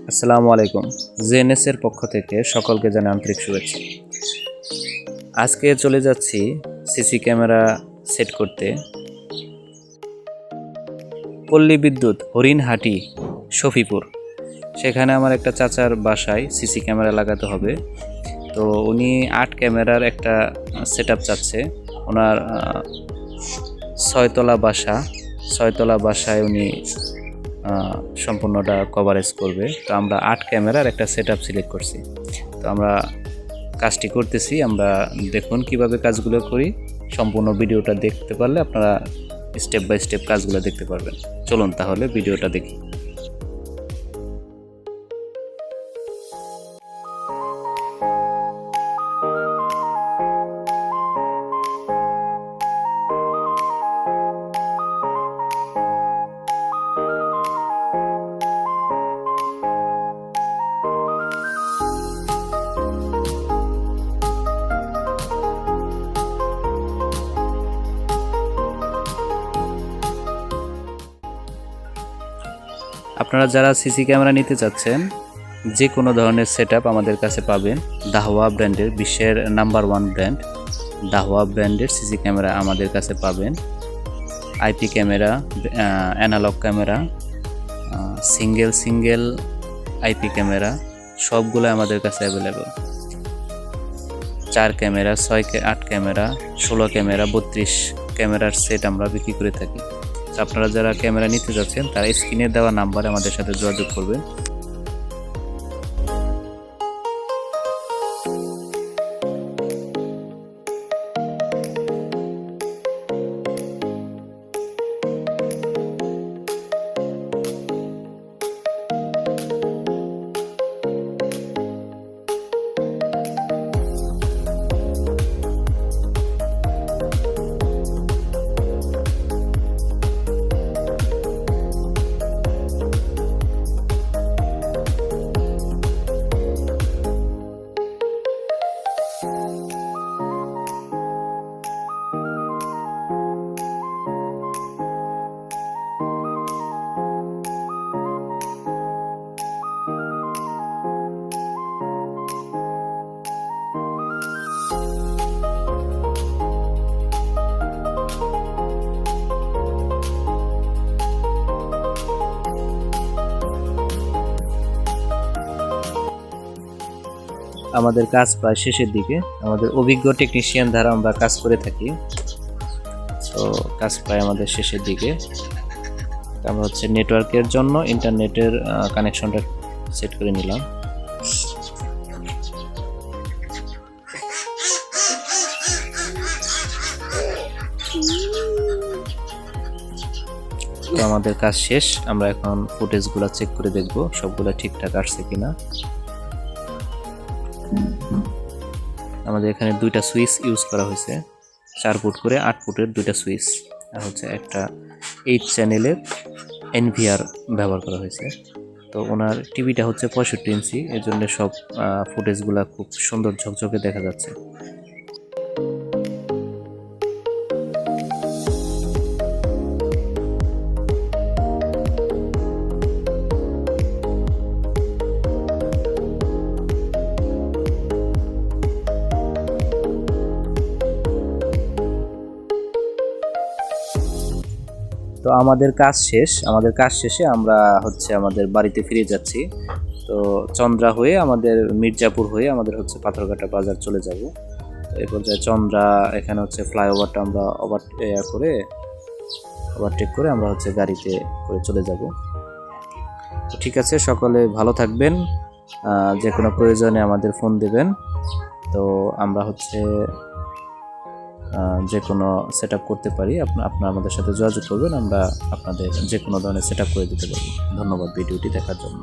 আসসালামু আলাইকুম। জেএনএস এর পক্ষ থেকে সকলকে জানাই আন্তরিক শুভেচ্ছা। আজকে চলে যাচ্ছি সিসি ক্যামেরা সেট করতে পল্লী বিদ্যুৎ হরিণহাটি শফিপুর। সেখানে আমার একটা চাচার বাসায় সিসি ক্যামেরা লাগাতে হবে। তো উনি 8 ক্যামেরার একটা সেট আপ চাচ্ছে। ওনার 6তলা বাসায় উনি সম্পূর্ণটা কভারেজ করবে। তো আমরা 8 ক্যামেরার একটা সেট আপ সিলেক্ট করছি। তো আমরা কাজটি করতেছি। আমরা দেখুন কিভাবে কাজগুলো করি। সম্পূর্ণ ভিডিওটা দেখতে পারলে আপনারা স্টেপ বাই স্টেপ কাজগুলো দেখতে পারবেন। চলুন তাহলে ভিডিওটা দেখি। আপনারা যারা সিসি ক্যামেরা নিতে চাচ্ছেন, যে কোনো ধরনের সেটআপ আমাদের কাছে পাবেন। দাহওয়া ব্র্যান্ডের, বিশ্বের নাম্বার 1 ব্র্যান্ড দাহওয়া ব্র্যান্ডের সিসি ক্যামেরা আমাদের কাছে পাবেন। IP camera, analogue camera, single IP camera সবগুলো আমাদের কাছে অ্যাভেলেবল। 4 ক্যামেরা, 6 8 ক্যামেরা, 16 ক্যামেরা, 32 ক্যামেরার সেট আমরা বিক্রি করে থাকি। আপনারা যারা ক্যামেরা নিতে যাচ্ছেন তারা স্ক্রিনে দেওয়া নাম্বারে আমাদের সাথে যোগাযোগ করবেন। আমাদের কাজ প্রায় শেষের দিকে। আমাদের অভিজ্ঞ টেকনিশিয়ান দ্বারা আমরা কাজ করে থাকি। তো কাজ প্রায় আমাদের শেষের দিকে। আমরা নেটওয়ার্কের জন্য ইন্টারনেটের কানেকশনটা সেট করে নিলাম। তো আমাদের কাজ শেষ। আমরা এখন ফুটেজগুলো চেক করে দেখব সবগুলো ঠিকঠাক আসছে কিনা। আমাদের এখানে 2টা সুইচ ইউজ করা হয়েছে, 4 ফুট করে 8 ফুটের 2টা সুইচ, আর একটা 8 চ্যানেলের এনভিআর ব্যবহার করা হয়েছে। তো ওনার টিভিটা 65 ইঞ্চি, এর জন্য সব ফুটেজগুলো খুব সুন্দর ঝকঝকে দেখা যাচ্ছে। তো আমাদের কাজ শেষে আমরা আমাদের বাড়িতে ফিরে যাচ্ছি। তো চন্দ্রা হয়ে আমাদের মির্জাপুর হয়ে আমাদের পাথরঘাটা বাজার চলে যাব। এই পর্যায়ে চন্দ্রা এখানে ফ্লাইওভারটা আমরা ওভারটেক করে আমরা গাড়িতে করে চলে যাব। তো ঠিক আছে, সকলে ভালো থাকবেন। যে কোনো প্রয়োজনে আমাদের ফোন দেবেন। তো আমরা যে কোনো সেট আপ করতে পারি। আপনারা আমাদের সাথে যোগাযোগ করবেন, আমরা আপনাদের যে কোনো ধরনের সেট আপ করে দিতে পারবো। ধন্যবাদ ভিডিওটি দেখার জন্য।